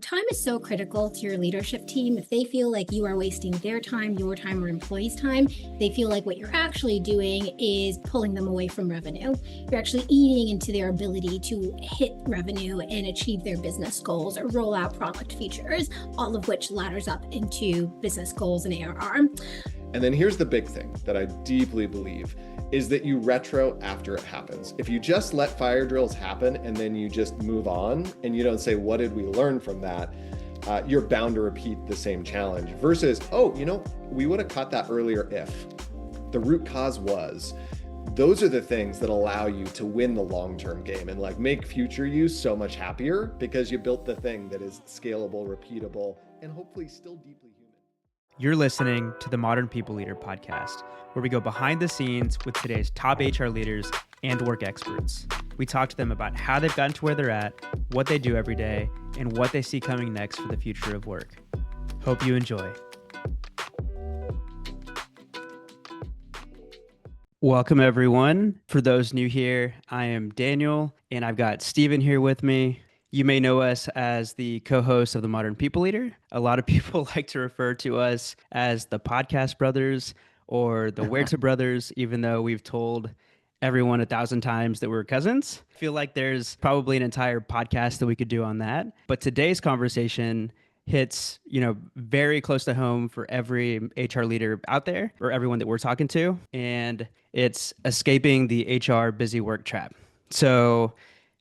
Time is so critical to your leadership team. If they feel like you are wasting their time, your time, or employees' time, they feel like what you're actually doing is pulling them away from revenue. You're actually eating into their ability to hit revenue and achieve their business goals or roll out product features, all of which ladders up into business goals and ARR. And then here's the big thing that I deeply believe is that you retro after it happens. If you just let fire drills happen and then you just move on and you don't say, what did we learn from that? You're bound to repeat the same challenge versus, we would have caught that earlier if. The root cause was. Those are the things that allow you to win the long-term game and make future you so much happier because you built the thing that is scalable, repeatable, and hopefully still deeply human. You're listening to the Modern People Leader podcast, where we go behind the scenes with today's top HR leaders and work experts. We talk to them about how they've gotten to where they're at, what they do every day, and what they see coming next for the future of work. Hope you enjoy. Welcome, everyone. For those new here, I am Daniel, and I've got Steven here with me. You may know us as the co-host of the Modern People Leader. A lot of people like to refer to us as the Podcast Brothers or the Where to Brothers, even though we've told everyone 1,000 times that we're cousins. I feel like there's probably an entire podcast that we could do on that. But today's conversation hits, very close to home for every HR leader out there or everyone that we're talking to. And it's escaping the HR Busywork trap. So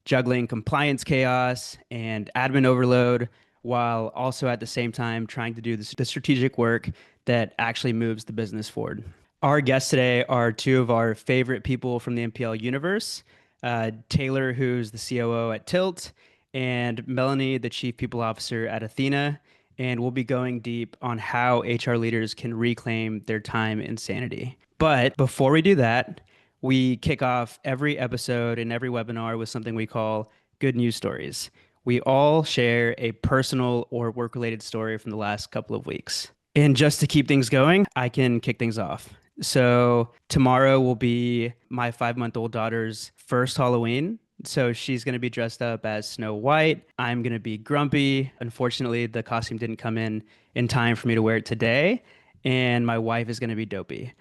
juggling compliance chaos and admin overload while also at the same time trying to do the strategic work that actually moves the business forward. Our guests today are two of our favorite people from the MPL universe, Taylor, who's the COO at Tilt, and Melanie, the Chief People Officer at Ethena. And we'll be going deep on how HR leaders can reclaim their time and sanity. But before we do that, we kick off every episode and every webinar with something we call Good News Stories. We all share a personal or work-related story from the last couple of weeks. And just to keep things going, I can kick things off. So tomorrow will be my 5-month-old daughter's first Halloween. So she's going to be dressed up as Snow White. I'm going to be grumpy. Unfortunately, the costume didn't come in time for me to wear it today. And my wife is going to be Dopey.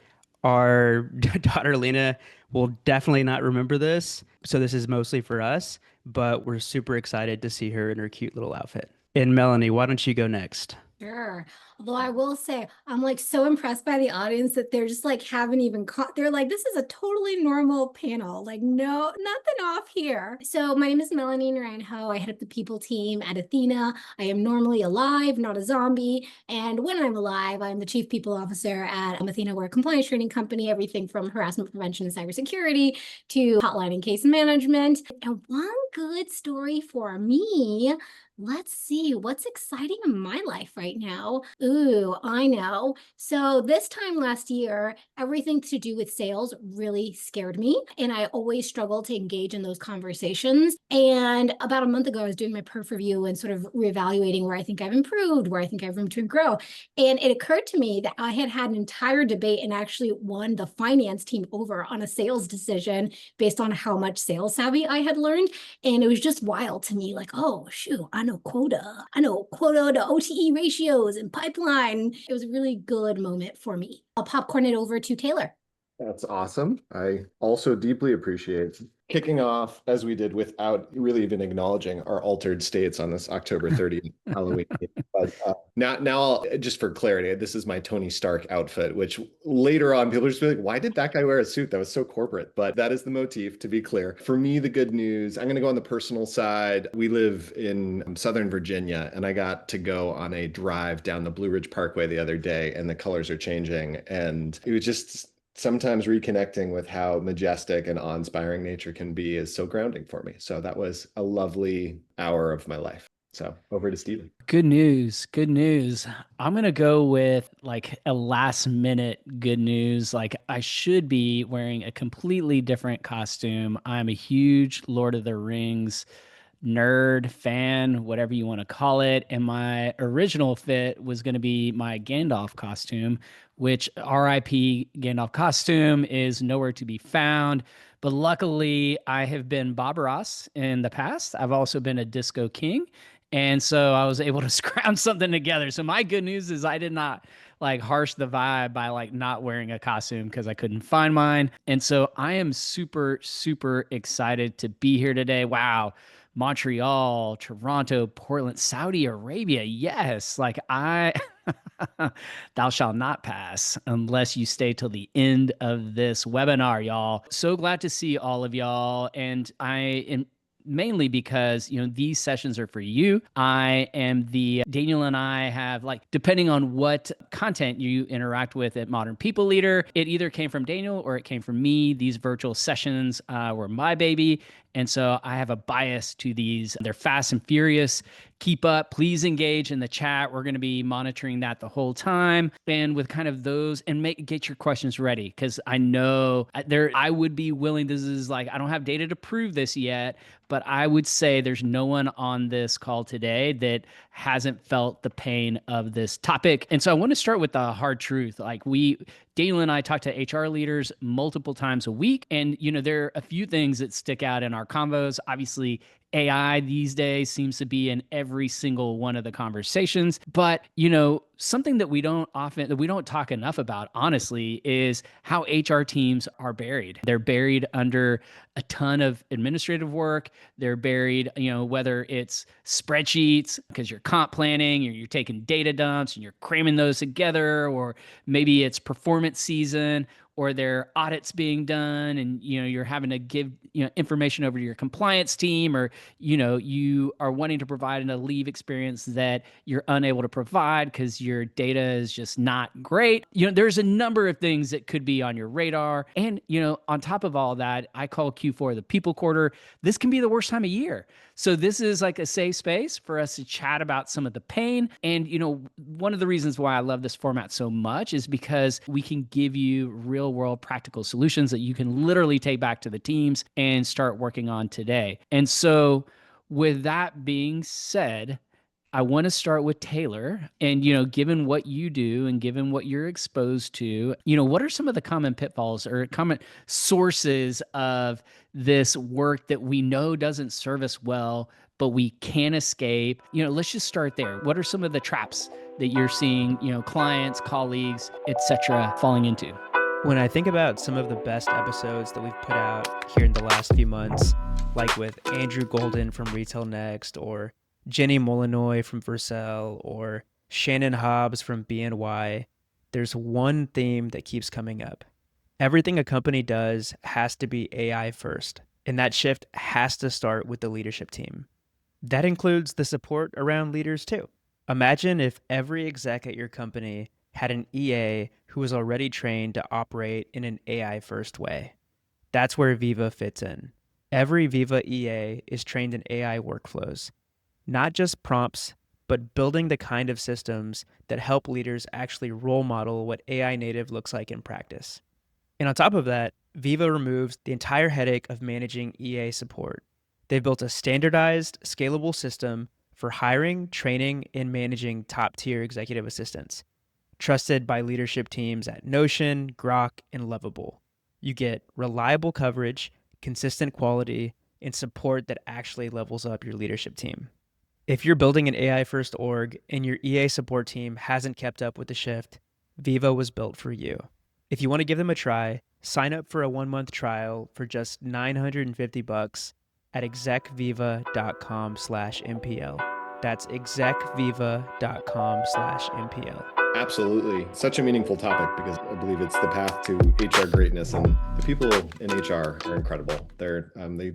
Our daughter, Lena, will definitely not remember this. So this is mostly for us, but we're super excited to see her in her cute little outfit. And Melanie, why don't you go next? Sure. Although I will say, I'm so impressed by the audience that they're just haven't even caught. They're this is a totally normal panel. No, nothing off here. So my name is Melanie Naranjo. I head up the people team at Ethena. I am normally alive, not a zombie. And when I'm alive, I'm the chief people officer at Ethena. We're a compliance training company, everything from harassment prevention and cybersecurity to hotline and case management. And one good story for me. Let's see what's exciting in my life right now. Ooh, I know. So this time last year, everything to do with sales really scared me. And I always struggled to engage in those conversations. And about a month ago, I was doing my perf review and sort of reevaluating where I think I've improved, where I think I have room to grow. And it occurred to me that I had an entire debate and actually won the finance team over on a sales decision based on how much sales savvy I had learned. And it was just wild to me, oh, shoot, I know quota to OTE ratios and pipeline. It was a really good moment for me. I'll popcorn it over to Taylor. That's awesome. I also deeply appreciate kicking off as we did without really even acknowledging our altered states on this October 30th Halloween. But now, just for clarity, this is my Tony Stark outfit, which later on people just be like, why did that guy wear a suit? That was so corporate. But that is the motif, to be clear. For me, the good news, I'm going to go on the personal side. We live in Southern Virginia, and I got to go on a drive down the Blue Ridge Parkway the other day, and the colors are changing. And it was just sometimes reconnecting with how majestic and awe-inspiring nature can be is so grounding for me. So that was a lovely hour of my life. So over to Steven. Good news. Good news. I'm going to go with a last minute good news. I should be wearing a completely different costume. I'm a huge Lord of the Rings nerd, fan, whatever you want to call it. And my original fit was going to be my Gandalf costume, which RIP Gandalf costume is nowhere to be found. But luckily, I have been Bob Ross in the past. I've also been a disco king. And so I was able to scrounge something together. So my good news is I did not like harsh the vibe by like not wearing a costume because I couldn't find mine. And so I am super, super excited to be here today. Wow. Montreal, Toronto, Portland, Saudi Arabia. Yes. Like thou shalt not pass unless you stay till the end of this webinar, y'all. So glad to see all of y'all. And I am mainly because these sessions are for you. Daniel and I have, like, depending on what content you interact with at Modern People Leader, it either came from Daniel or it came from me. These virtual sessions were my baby, and so I have a bias to these. They're fast and furious. Keep up. Please engage in the chat. We're going to be monitoring that the whole time, and with kind of those, and get your questions ready, because I know I would be willing. This is like, I don't have data to prove this yet, but I would say there's no one on this call today that hasn't felt the pain of this topic. And so I want to start with the hard truth. Like, Daniel and I talk to HR leaders multiple times a week. And, there are a few things that stick out in our convos. Obviously, AI these days seems to be in every single one of the conversations. But, something that we don't talk enough about, honestly, is how HR teams are buried. They're buried under a ton of administrative work. They're buried, whether it's spreadsheets because you're comp planning, or you're taking data dumps and you're cramming those together, or maybe it's performance season, or there are audits being done, and you're having to give information over to your compliance team, or you are wanting to provide a leave experience that you're unable to provide because your data is just not great. There's a number of things that could be on your radar. And on top of all that, I call Q4 the people quarter. This can be the worst time of year. So this is like a safe space for us to chat about some of the pain. And one of the reasons why I love this format so much is because we can give you real world practical solutions that you can literally take back to the teams and start working on today. And so with that being said, I want to start with Taylor. And, given what you do and given what you're exposed to, what are some of the common pitfalls or common sources of this work that we know doesn't serve us well, but we can't escape? Let's just start there. What are some of the traps that you're seeing, clients, colleagues, etc., falling into? When I think about some of the best episodes that we've put out here in the last few months, like with Andrew Golden from Retail Next, or Jenny Molinoy from Vercel, or Shannon Hobbs from BNY, there's one theme that keeps coming up. Everything a company does has to be AI first, and that shift has to start with the leadership team. That includes the support around leaders too. Imagine if every exec at your company had an EA who was already trained to operate in an AI first way. That's where Viva fits in. Every Viva EA is trained in AI workflows, not just prompts, but building the kind of systems that help leaders actually role model what AI native looks like in practice. And on top of that, Viva removes the entire headache of managing EA support. They've built a standardized, scalable system for hiring, training, and managing top-tier executive assistants, trusted by leadership teams at Notion, Grok, and Lovable. You get reliable coverage, consistent quality, and support that actually levels up your leadership team. If you're building an AI-first org and your EA support team hasn't kept up with the shift, Viva was built for you. If you want to give them a try, sign up for a 1-month trial for just $950 at execviva.com/MPL. That's execviva.com/MPL. Absolutely. Such a meaningful topic because I believe it's the path to HR greatness, and the people in HR are incredible. They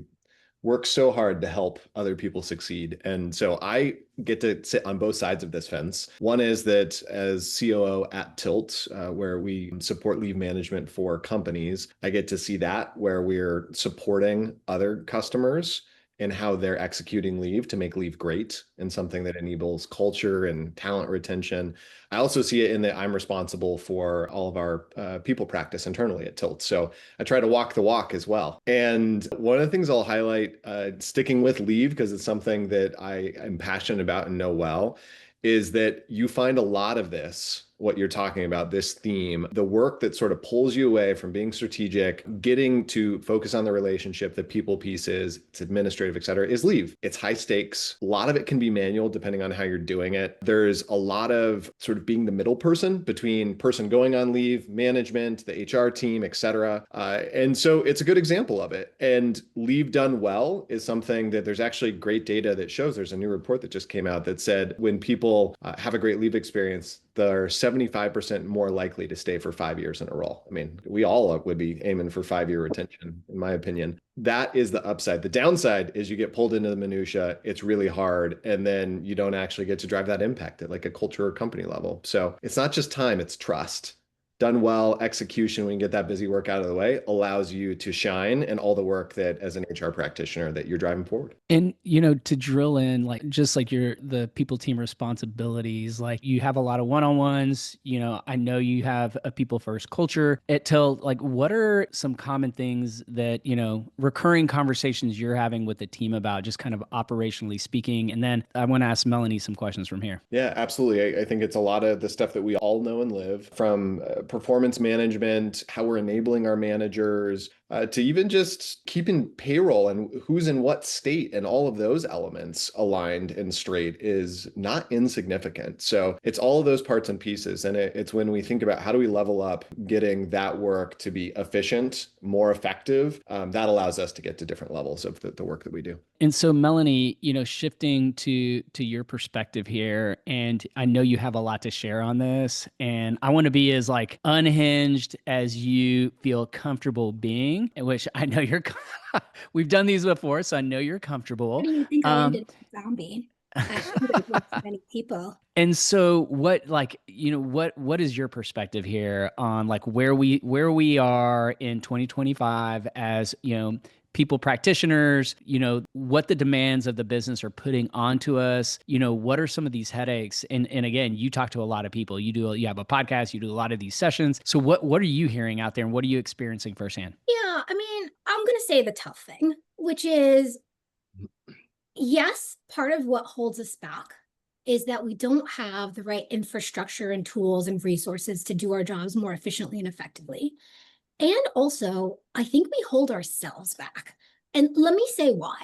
work so hard to help other people succeed. And so I get to sit on both sides of this fence. One is that as COO at Tilt, where we support leave management for companies, I get to see that where we're supporting other customers and how they're executing leave to make leave great and something that enables culture and talent retention. I also see it in that I'm responsible for all of our people practice internally at Tilt. So I try to walk the walk as well. And one of the things I'll highlight, sticking with leave, because it's something that I am passionate about and know well, is that you find a lot of this what you're talking about, this theme, the work that sort of pulls you away from being strategic, getting to focus on the relationship, the people pieces, it's administrative, et cetera, is leave. It's high stakes. A lot of it can be manual depending on how you're doing it. There's a lot of sort of being the middle person between person going on leave, management, the HR team, et cetera. And so it's a good example of it. And leave done well is something that there's actually great data that shows. There's a new report that just came out that said when people have a great leave experience, they're 75% more likely to stay for 5 years in a role. I mean, we all would be aiming for 5-year retention, in my opinion. That is the upside. The downside is you get pulled into the minutia. It's really hard. And then you don't actually get to drive that impact at like a culture or company level. So it's not just time, it's trust. Done well, execution, when you get that busy work out of the way, allows you to shine and all the work that as an HR practitioner that you're driving forward. And, to drill in, like, just like the people team responsibilities, like you have a lot of one-on-ones, I know you have a people first culture. What are some common things that, recurring conversations you're having with the team about, just kind of operationally speaking? And then I want to ask Melanie some questions from here. Yeah, absolutely. I think it's a lot of the stuff that we all know and live, from performance management, how we're enabling our managers, to even just keeping payroll and who's in what state, and all of those elements aligned and straight is not insignificant. So it's all of those parts and pieces. And it's when we think about how do we level up getting that work to be efficient, more effective, that allows us to get to different levels of the work that we do. And so, Melanie, shifting to your perspective here, and I know you have a lot to share on this, and I want to be as like unhinged as you feel comfortable being, which I know you're. We've done these before, so I know you're comfortable. What do you think I ended up zombie? I think I've worked with many people. And so what is your perspective here on like where we are in 2025 as, people practitioners, what the demands of the business are putting onto us, what are some of these headaches? And again, you talk to a lot of people, you have a podcast, you do a lot of these sessions. So what are you hearing out there and what are you experiencing firsthand? Yeah, I mean, I'm going to say the tough thing, which is, yes, part of what holds us back is that we don't have the right infrastructure and tools and resources to do our jobs more efficiently and effectively. And also, I think we hold ourselves back. And let me say why.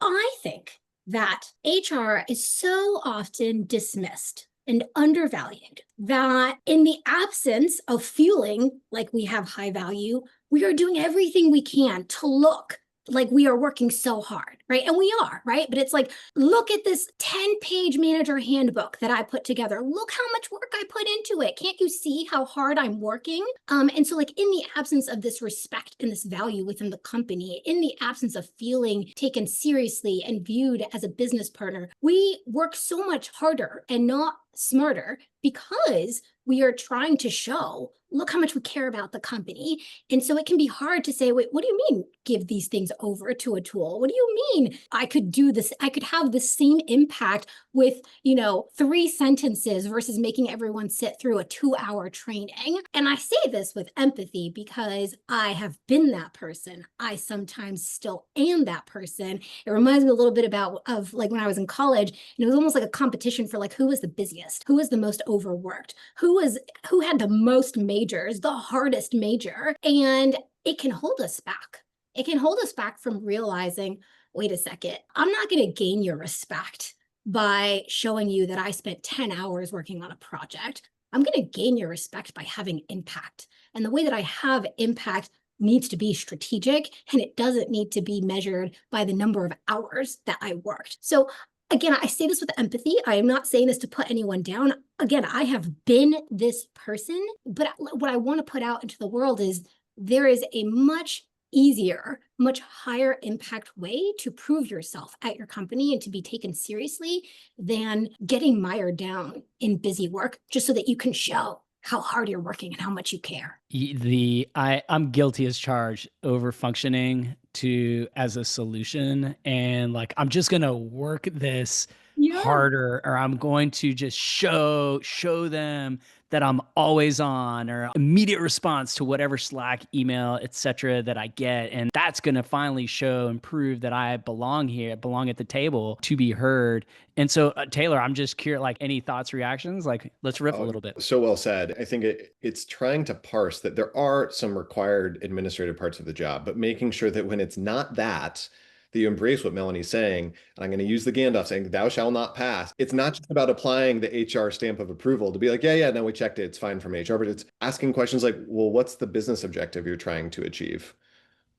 I think that HR is so often dismissed and undervalued that in the absence of feeling like we have high value, we are doing everything we can to look like we are working so hard, right? And we are, right? But it's like, look at this 10-page manager handbook that I put together. Look how much work I put into it. Can't you see how hard I'm working? And so like in the absence of this respect and this value within the company, in the absence of feeling taken seriously and viewed as a business partner, we work so much harder and not smarter because we are trying to show, look how much we care about the company. And so it can be hard to say, wait, what do you mean give these things over to a tool? What do you mean I could do this? I could have the same impact with, 3 sentences versus making everyone sit through a 2-hour training. And I say this with empathy because I have been that person. I sometimes still am that person. It reminds me a little bit of like when I was in college, and it was almost like a competition for like who was the busiest, who was the most overworked, who had the most majors, the hardest major. And it can hold us back. It can hold us back from realizing, wait a second, I'm not going to gain your respect by showing you that I spent 10 hours working on a project. I'm going to gain your respect by having impact. And the way that I have impact needs to be strategic, and it doesn't need to be measured by the number of hours that I worked. So again, I say this with empathy. I am not saying this to put anyone down. Again, I have been this person, but what I want to put out into the world is there is a much easier, much higher impact way to prove yourself at your company and to be taken seriously than getting mired down in busy work just so that you can show how hard you're working and how much you care. I'm guilty as charged over functioning as a solution, and like I'm just gonna work this Yeah. harder, or I'm going to just show them that I'm always on, or immediate response to whatever Slack, email, etc. that I get. And that's going to finally show and prove that I belong here, belong at the table to be heard. And so, Taylor, I'm just curious, like, any thoughts, reactions? Like, let's riff a little bit. So well said. I think it's trying to parse that there are some required administrative parts of the job, but making sure that when it's not that you embrace what Melanie's saying. And I'm going to use the Gandalf saying, thou shall not pass. It's not just about applying the HR stamp of approval to be like, yeah, no, we checked it. It's fine from HR, but it's asking questions like, well, what's the business objective you're trying to achieve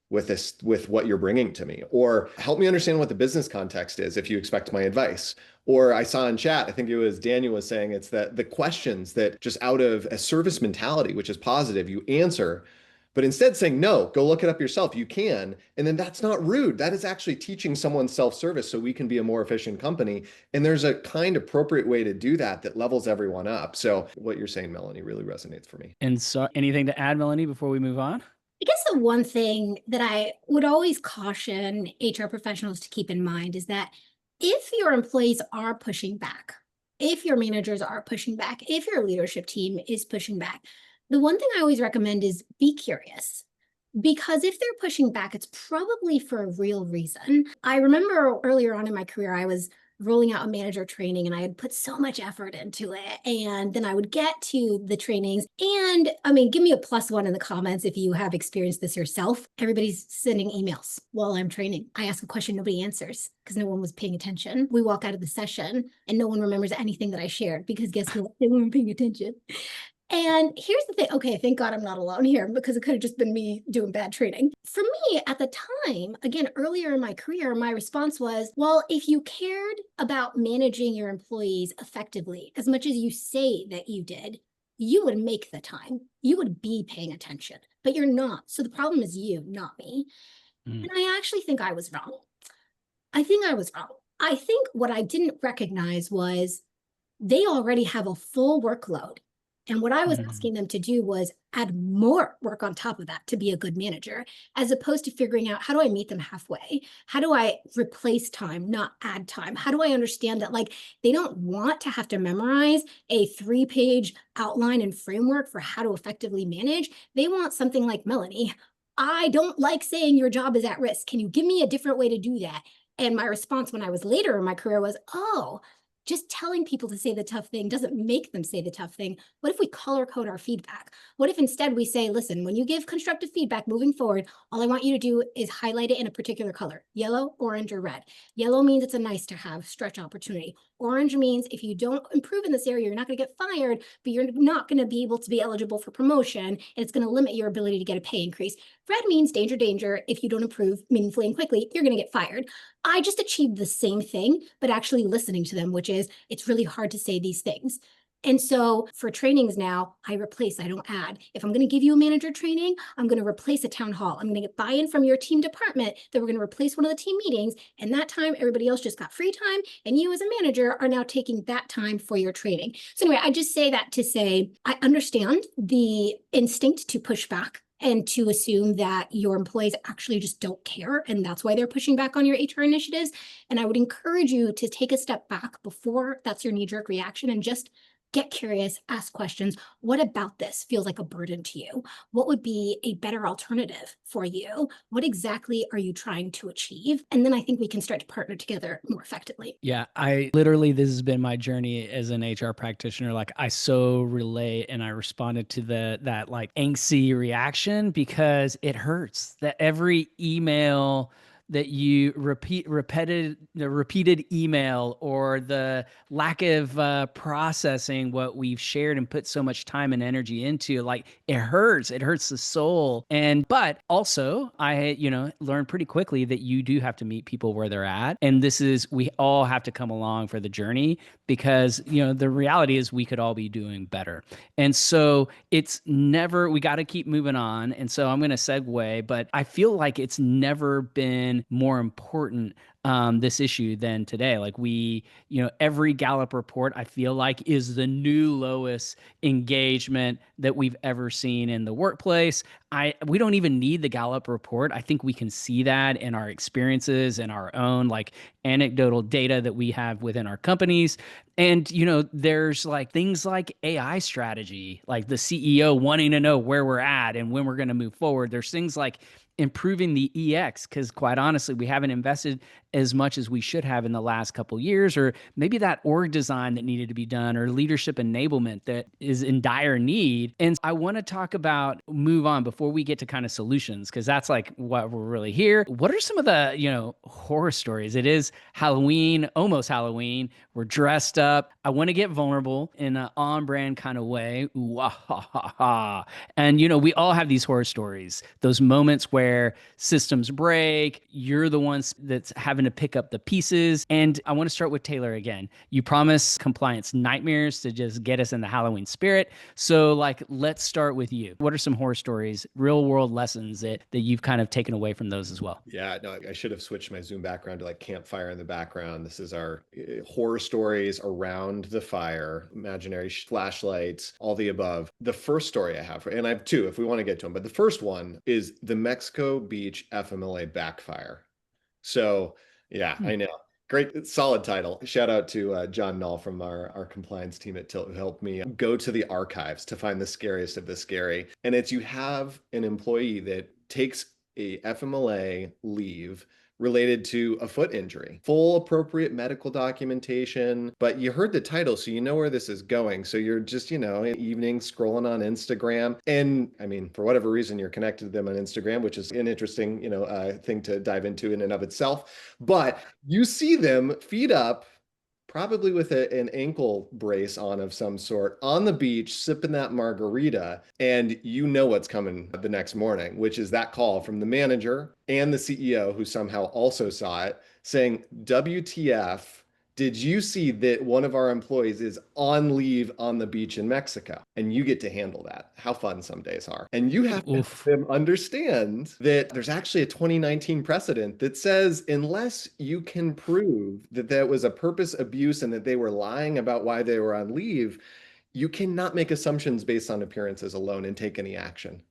with this, with what you're bringing to me? Or help me understand what the business context is if you expect my advice. Or I saw in chat, I think it was Daniel was saying, it's that the questions that just out of a service mentality, which is positive, you answer, but instead saying, no, go look it up yourself. You can. And then that's not rude. That is actually teaching someone self-service so we can be a more efficient company. And there's a kind appropriate way to do that that levels everyone up. So what you're saying, Melanie, really resonates for me. And so anything to add, Melanie, before we move on? I guess the one thing that I would always caution HR professionals to keep in mind is that if your employees are pushing back, if your managers are pushing back, if your leadership team is pushing back, the one thing I always recommend is be curious. Because if they're pushing back, it's probably for a real reason. I remember earlier on in my career, I was rolling out a manager training and I had put so much effort into it. And then I would get to the trainings and I mean, give me a +1 in the comments if you have experienced this yourself. Everybody's sending emails while I'm training. I ask a question, nobody answers because no one was paying attention. We walk out of the session and no one remembers anything that I shared because guess what? They weren't paying attention. And here's the thing. Okay, thank God I'm not alone here because it could have just been me doing bad training. For me at the time, again, earlier in my career, my response was, well, if you cared about managing your employees effectively as much as you say that you did, you would make the time. You would be paying attention, but you're not. So the problem is you, not me. And I actually think I was wrong. I think what I didn't recognize was they already have a full workload. And what I was asking them to do was add more work on top of that to be a good manager, as opposed to figuring out how do I meet them halfway? How do I replace time, not add time? How do I understand that like they don't want to have to memorize a 3-page outline and framework for how to effectively manage? They want something like, Melanie, I don't like saying your job is at risk. Can you give me a different way to do that? And my response when I was later in my career was, oh, just telling people to say the tough thing doesn't make them say the tough thing. What if we color code our feedback? What if instead we say, listen, when you give constructive feedback moving forward, all I want you to do is highlight it in a particular color, yellow, orange, or red. Yellow means it's a nice to have stretch opportunity. Orange means if you don't improve in this area, you're not going to get fired, but you're not going to be able to be eligible for promotion, and it's going to limit your ability to get a pay increase. Red means danger, danger. If you don't improve meaningfully and quickly, you're going to get fired. I just achieved the same thing, but actually listening to them, which is it's really hard to say these things. And so for trainings now, I replace, I don't add. If I'm going to give you a manager training, I'm going to replace a town hall. I'm going to get buy-in from your team department that we're going to replace one of the team meetings. And that time, everybody else just got free time. And you as a manager are now taking that time for your training. So anyway, I just say that to say, I understand the instinct to push back and to assume that your employees actually just don't care. And that's why they're pushing back on your HR initiatives. And I would encourage you to take a step back before that's your knee-jerk reaction and just get curious, ask questions. What about this feels like a burden to you? What would be a better alternative for you? What exactly are you trying to achieve? And then I think we can start to partner together more effectively. Yeah, I literally, this has been my journey as an HR practitioner. Like I so relate and I responded to that like angsty reaction because it hurts that every email that you repeated email or the lack of processing what we've shared and put so much time and energy into, like it hurts the soul. But also I learned pretty quickly that you do have to meet people where they're at, and we all have to come along for the journey because the reality is we could all be doing better. And so we got to keep moving on. And so I'm going to segue, but I feel like it's never been been more important, this issue than today. Like every Gallup report, I feel like, is the new lowest engagement that we've ever seen in the workplace. We don't even need the Gallup report. I think we can see that in our experiences and our own like anecdotal data that we have within our companies. And, there's like things like AI strategy, like the CEO wanting to know where we're at and when we're going to move forward. There's things like improving the EX, because quite honestly, we haven't invested as much as we should have in the last couple of years, or maybe that org design that needed to be done, or leadership enablement that is in dire need. And I want to move on before we get to kind of solutions, because that's like what we're really here. What are some of the, horror stories? It is Halloween, almost Halloween. We're dressed up. I want to get vulnerable in an on-brand kind of way. Ooh, ah, ha, ha, ha. And, we all have these horror stories, those moments where systems break, you're the ones that's having to pick up the pieces. And I want to start with Taylor again. You promise compliance nightmares to just get us in the Halloween spirit. So let's start with you. What are some horror stories, real world lessons that you've kind of taken away from those as well? Yeah, no, I should have switched my Zoom background to like campfire in the background. This is our horror stories around the fire, imaginary flashlights, all the above. The first story I have, and I have two if we want to get to them, but the first one is the Mexico Beach FMLA backfire. So yeah, I know. Great, solid title. Shout out to John Null from our compliance team at Tilt, who helped me go to the archives to find the scariest of the scary. And it's you have an employee that takes a FMLA leave related to a foot injury, full appropriate medical documentation, but you heard the title, so you know where this is going. So you're just, evening scrolling on Instagram. And I mean, for whatever reason, you're connected to them on Instagram, which is an interesting, thing to dive into in and of itself. But you see them feet up, probably with an ankle brace on of some sort, on the beach, sipping that margarita, and you know what's coming the next morning, which is that call from the manager and the CEO, who somehow also saw it, saying, WTF, did you see that one of our employees is on leave on the beach in Mexico? And you get to handle that. How fun some days are. And you have to help them understand that there's actually a 2019 precedent that says unless you can prove that that was a purpose abuse and that they were lying about why they were on leave, you cannot make assumptions based on appearances alone and take any action.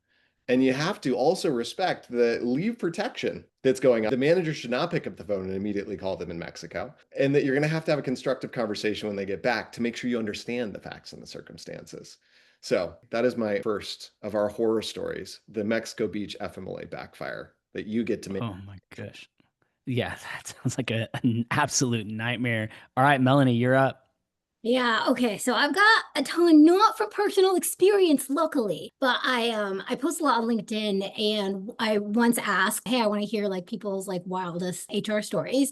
And you have to also respect the leave protection that's going on. The manager should not pick up the phone and immediately call them in Mexico. And that you're going to have a constructive conversation when they get back to make sure you understand the facts and the circumstances. So that is my first of our horror stories, the Mexico Beach FMLA backfire that you get to make. Oh my gosh. Yeah, that sounds like an absolute nightmare. All right, Melanie, you're up. Yeah, okay. So I've got a ton, not from personal experience, luckily, but I post a lot on LinkedIn, and I once asked, hey, I want to hear like people's like wildest HR stories.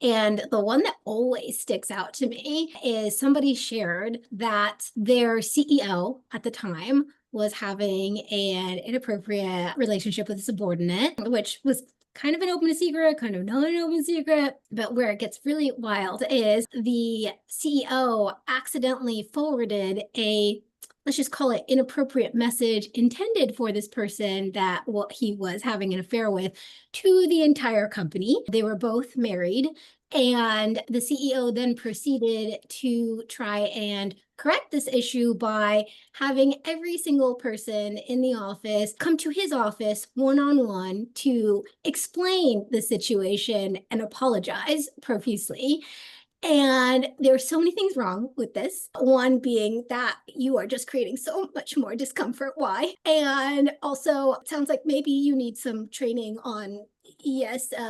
And the one that always sticks out to me is somebody shared that their CEO at the time was having an inappropriate relationship with a subordinate, which was kind of an open secret, kind of not an open secret, but where it gets really wild is the CEO accidentally forwarded a, let's just call it inappropriate message intended for this person that what he was having an affair with to the entire company. They were both married. And the CEO then proceeded to try and correct this issue by having every single person in the office come to his office one-on-one to explain the situation and apologize profusely. And there are so many things wrong with this. One being that you are just creating so much more discomfort. Why? And also, it sounds like maybe you need some training on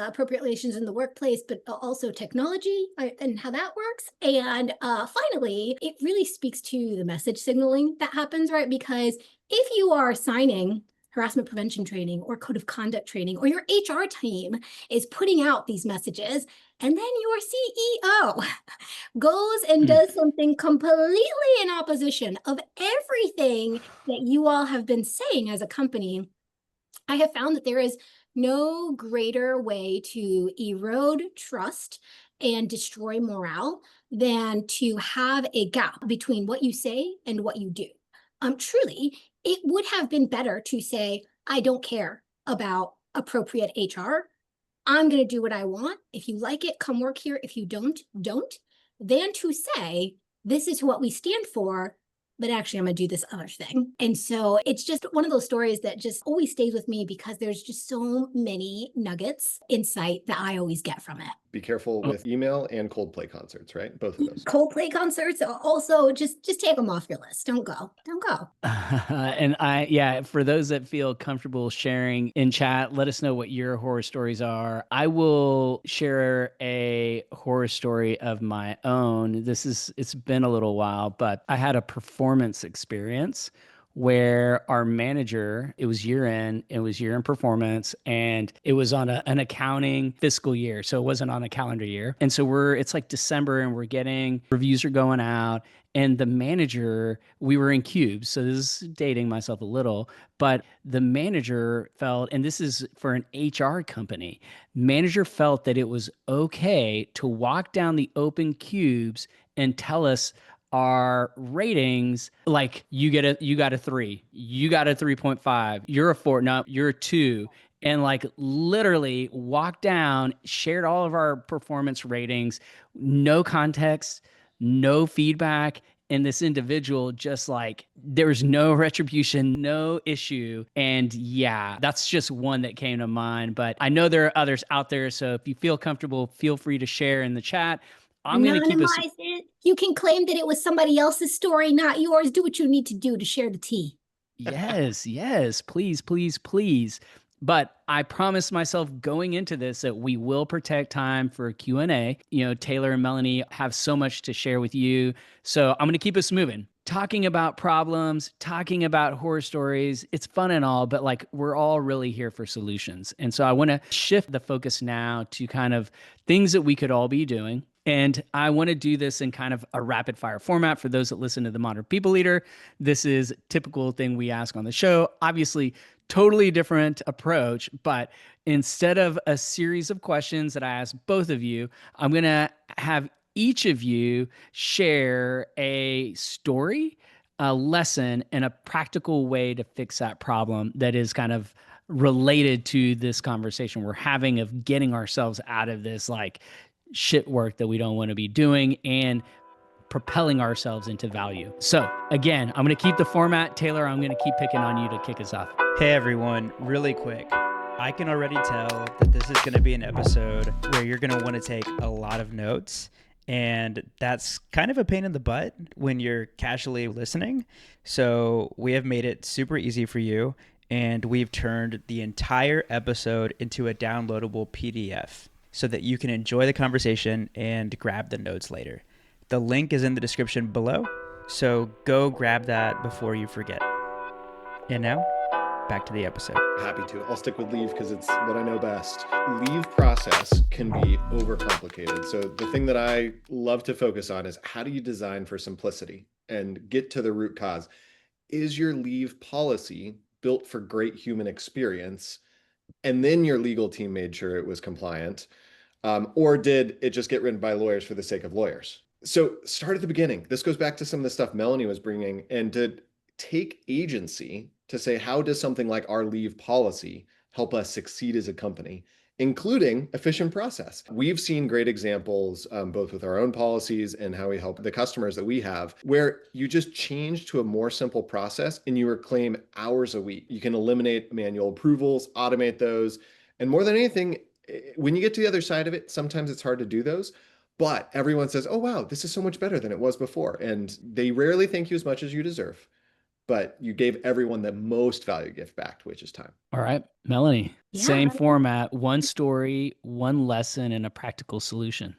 appropriate relations in the workplace, but also technology and how that works. And finally, it really speaks to the message signaling that happens, right? Because if you are signing harassment prevention training or code of conduct training, or your HR team is putting out these messages, and then your CEO goes and does something completely in opposition of everything that you all have been saying as a company, I have found that there is no greater way to erode trust and destroy morale than to have a gap between what you say and what you do. Truly, it would have been better to say, I don't care about appropriate HR. I'm going to do what I want. If you like it, come work here. If you don't, don't. Than to say, this is what we stand for, but actually I'm going to do this other thing. And so it's just one of those stories that just always stays with me because there's just so many nuggets, insight that I always get from it. Be careful with email and Coldplay concerts, right? Both of those. Coldplay concerts also just take them off your list. Don't go. And for those that feel comfortable sharing in chat, let us know what your horror stories are. I will share a horror story of my own. It's been a little while, but I had a performance experience where our manager, it was year end performance, and it was on an accounting fiscal year. So it wasn't on a calendar year. And so it's like December and we're getting reviews are going out. And the manager, we were in cubes. So this is dating myself a little, but the manager felt, and this is for an HR company, manager felt that it was okay to walk down the open cubes and tell us our ratings, like you got a 3, you got a 3.5, you're a 4, no, you're a 2. And like literally walked down, shared all of our performance ratings, no context, no feedback. And this individual just like, there's no retribution, no issue. And yeah, that's just one that came to mind. But I know there are others out there. So if you feel comfortable, feel free to share in the chat. I'm going to keep it. You can claim that it was somebody else's story, not yours. Do what you need to do to share the tea. Yes, please, please, please. But I promised myself going into this that we will protect time for Q&A. You know, Taylor and Melanie have so much to share with you. So I'm going to keep us moving. Talking about problems, talking about horror stories, it's fun and all, but like we're all really here for solutions. And so I want to shift the focus now to kind of things that we could all be doing. And I want to do this in kind of a rapid fire format for those that listen to the Modern People Leader. This is a typical thing we ask on the show. Obviously, totally different approach, but instead of a series of questions that I ask both of you, I'm going to have each of you share a story, a lesson, and a practical way to fix that problem that is kind of related to this conversation we're having of getting ourselves out of this like shit work that we don't want to be doing and propelling ourselves into value. So again, I'm going to keep the format. Taylor, I'm going to keep picking on you to kick us off. Hey everyone, really quick. I can already tell that this is going to be an episode where you're going to want to take a lot of notes. And that's kind of a pain in the butt when you're casually listening. So we have made it super easy for you. And we've turned the entire episode into a downloadable PDF so that you can enjoy the conversation and grab the notes later. The link is in the description below. So go grab that before you forget. And now, back to the episode. Happy to. I'll stick with leave because it's what I know best. Leave process can be overcomplicated. So the thing that I love to focus on is how do you design for simplicity and get to the root cause? Is your leave policy built for great human experience? And then your legal team made sure it was compliant? Or did it just get written by lawyers for the sake of lawyers? So start at the beginning. This goes back to some of the stuff Melanie was bringing, and to take agency to say, how does something like our leave policy help us succeed as a company, including efficient process? We've seen great examples, both with our own policies and how we help the customers that we have, where you just change to a more simple process and you reclaim hours a week. You can eliminate manual approvals, automate those. And more than anything, when you get to the other side of it, sometimes it's hard to do those, but everyone says, oh, wow, this is so much better than it was before. And they rarely thank you as much as you deserve, but you gave everyone the most value gift back, which is time. All right, Melanie, Yeah. same format, one story, one lesson, and a practical solution.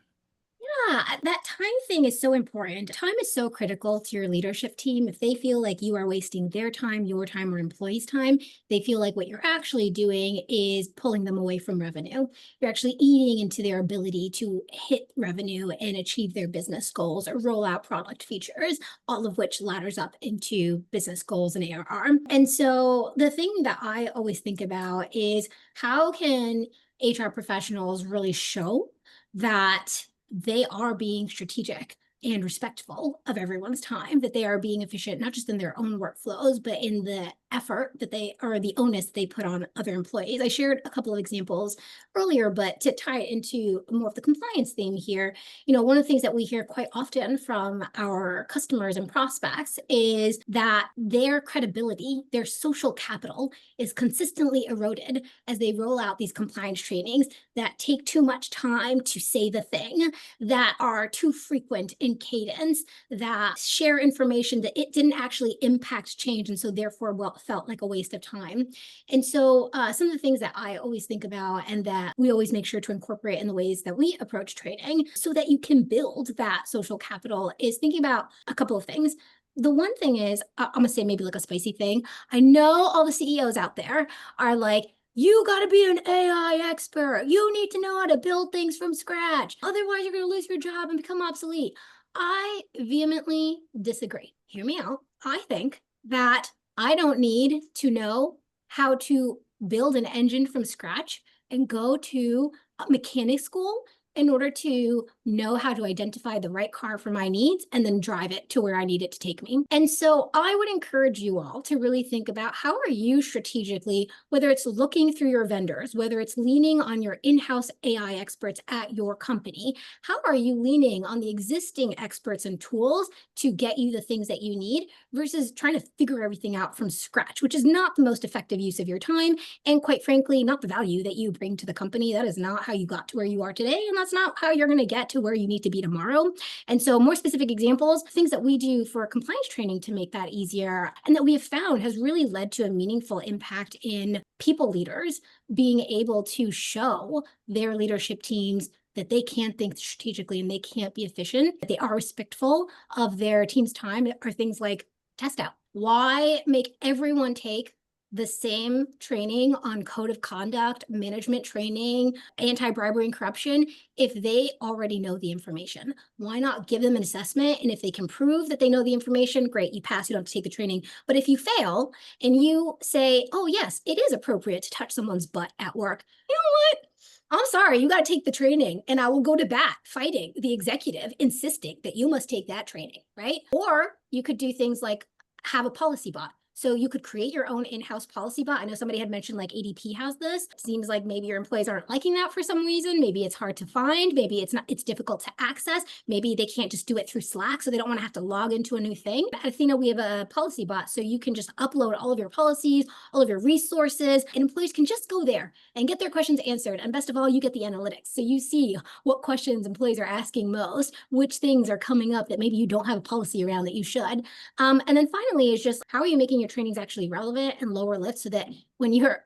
Yeah, that time thing is so important. Time is so critical to your leadership team. If they feel like you are wasting their time, your time, or employees' time, they feel like what you're actually doing is pulling them away from revenue. You're actually eating into their ability to hit revenue and achieve their business goals or roll out product features, all of which ladders up into business goals and ARR. And so the thing that I always think about is how can HR professionals really show that they are being strategic and respectful of everyone's time, that they are being efficient, not just in their own workflows, but in the effort that they, or the onus they put on other employees. I shared a couple of examples earlier, but to tie it into more of the compliance theme here, one of the things that we hear quite often from our customers and prospects is that their credibility, their social capital is consistently eroded as they roll out these compliance trainings that take too much time to say the thing, that are too frequent in cadence, that share information that it didn't actually impact change, and so therefore felt like a waste of time. And so some of the things that I always think about and that we always make sure to incorporate in the ways that we approach training so that you can build that social capital is thinking about a couple of things. The one thing is, I'm gonna say maybe like a spicy thing. I know all the CEOs out there are like, you got to be an AI expert. You need to know how to build things from scratch. Otherwise, you're going to lose your job and become obsolete. I vehemently disagree. Hear me out. I think that I don't need to know how to build an engine from scratch and go to a mechanic school in order to know how to identify the right car for my needs and then drive it to where I need it to take me. And so I would encourage you all to really think about how are you strategically, whether it's looking through your vendors, whether it's leaning on your in-house AI experts at your company, how are you leaning on the existing experts and tools to get you the things that you need versus trying to figure everything out from scratch, which is not the most effective use of your time. And quite frankly, not the value that you bring to the company. That is not how you got to where you are today. And that's not how you're going to get to where you need to be tomorrow. And so more specific examples, things that we do for compliance training to make that easier and that we have found has really led to a meaningful impact in people leaders being able to show their leadership teams that they can think strategically and they can't be efficient, that they are respectful of their team's time, are things like test out. Why make everyone take the same training on code of conduct, management training, anti-bribery and corruption if they already know the information? Why not give them an assessment? And if they can prove that they know the information, great, you pass, you don't have to take the training. But if you fail and you say, oh yes, it is appropriate to touch someone's butt at work, you know what? I'm sorry, you got to take the training and I will go to bat fighting the executive, insisting that you must take that training, right? Or you could do things like have a policy bot. So you could create your own in-house policy bot. I know somebody had mentioned like ADP has this. It seems like maybe your employees aren't liking that for some reason. Maybe it's hard to find. Maybe it's difficult to access. Maybe they can't just do it through Slack, so they don't want to have to log into a new thing. At Ethena, we have a policy bot, so you can just upload all of your policies, all of your resources, and employees can just go there and get their questions answered. And best of all, you get the analytics. So you see what questions employees are asking most, which things are coming up that maybe you don't have a policy around that you should. And then finally is just how are you making your trainings actually relevant and lower lift so that when your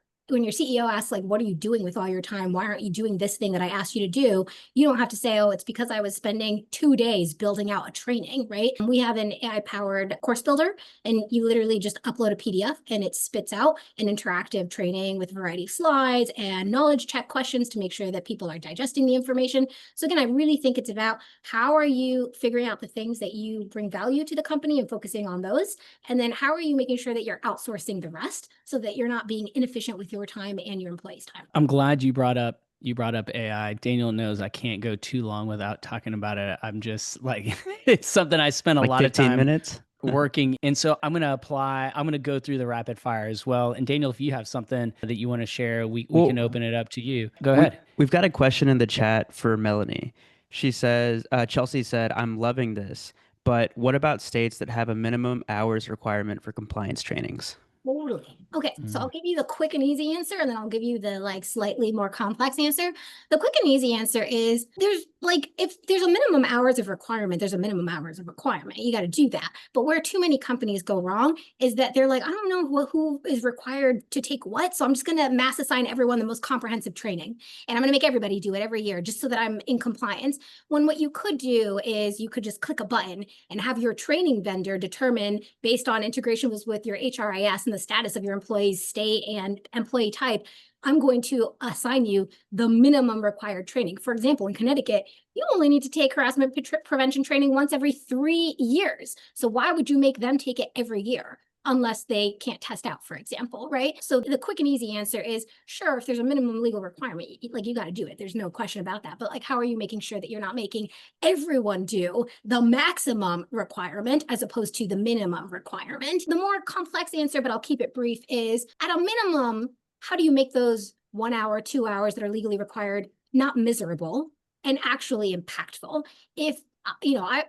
CEO asks, like, what are you doing with all your time? Why aren't you doing this thing that I asked you to do? You don't have to say, oh, it's because I was spending 2 days building out a training, right? And we have an AI-powered course builder, and you literally just upload a PDF and it spits out an interactive training with a variety of slides and knowledge check questions to make sure that people are digesting the information. So again, I really think it's about how are you figuring out the things that you bring value to the company and focusing on those? And then how are you making sure that you're outsourcing the rest so that you're not being inefficient with your time and your employees' time? I'm glad you brought up AI. Daniel knows I can't go too long without talking about it. I'm just like, it's something I spent a Like lot of 15 time minutes working. And so I'm going to go through the rapid fire as well. And Daniel, if you have something that you want to share, we can open it up to you. Go ahead. We've got a question in the chat for Melanie. She says, Chelsea said, I'm loving this, but what about states that have a minimum hours requirement for compliance trainings? Totally. Okay, so I'll give you the quick and easy answer, and then I'll give you the like slightly more complex answer. The quick and easy answer is there's like, if there's a minimum hours of requirement, there's a minimum hours of requirement. You got to do that. But where too many companies go wrong is that they're like, I don't know who is required to take what, so I'm just going to mass assign everyone the most comprehensive training, and I'm going to make everybody do it every year just so that I'm in compliance. When what you could do is you could just click a button and have your training vendor determine based on integration with your HRIS and the status of your employee's state and employee type, I'm going to assign you the minimum required training. For example, in Connecticut, you only need to take harassment prevention training once every 3 years. So why would you make them take it every year? unless they can't test out, for example, right? So the quick and easy answer is, sure, if there's a minimum legal requirement, like you got to do it. There's no question about that. But like, how are you making sure that you're not making everyone do the maximum requirement as opposed to the minimum requirement? The more complex answer, but I'll keep it brief, is at a minimum, how do you make those 1 hour, 2 hours that are legally required not miserable and actually impactful? If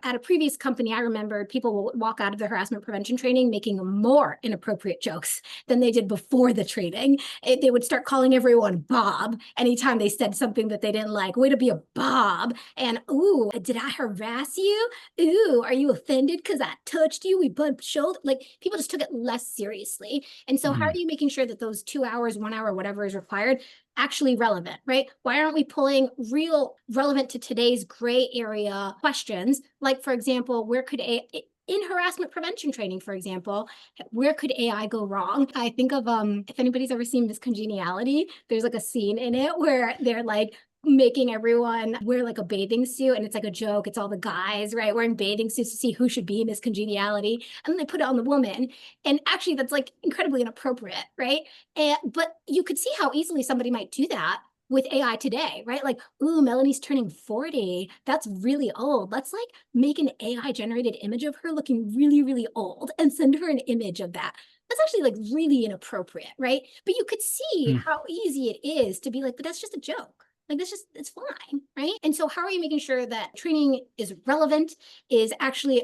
at a previous company, I remembered people will walk out of the harassment prevention training making more inappropriate jokes than they did before the training. They would start calling everyone Bob anytime they said something that they didn't like. Way to be a Bob. And, ooh, did I harass you? Ooh, are you offended because I touched you? We bumped shoulders. Like, people just took it less seriously. And so how are you making sure that those 2 hours, 1 hour, whatever is required, actually relevant, right? Why aren't we pulling real relevant to today's gray area questions? Like, for example, where could in harassment prevention training, for example, where could AI go wrong? I think of if anybody's ever seen Miss Congeniality, there's like a scene in it where they're like making everyone wear like a bathing suit, and it's like a joke. It's all the guys, right, wearing bathing suits to see who should be in Miss Congeniality, and then they put it on the woman, and actually that's like incredibly inappropriate, right? But you could see how easily somebody might do that with AI today, right? Like, ooh, Melanie's turning 40. That's really old. Let's like make an AI generated image of her looking really, really old and send her an image of that. That's actually like really inappropriate, right? But you could see how easy it is to be like, but that's just a joke. Like, that's just, it's fine, right? And so how are you making sure that training is relevant, is actually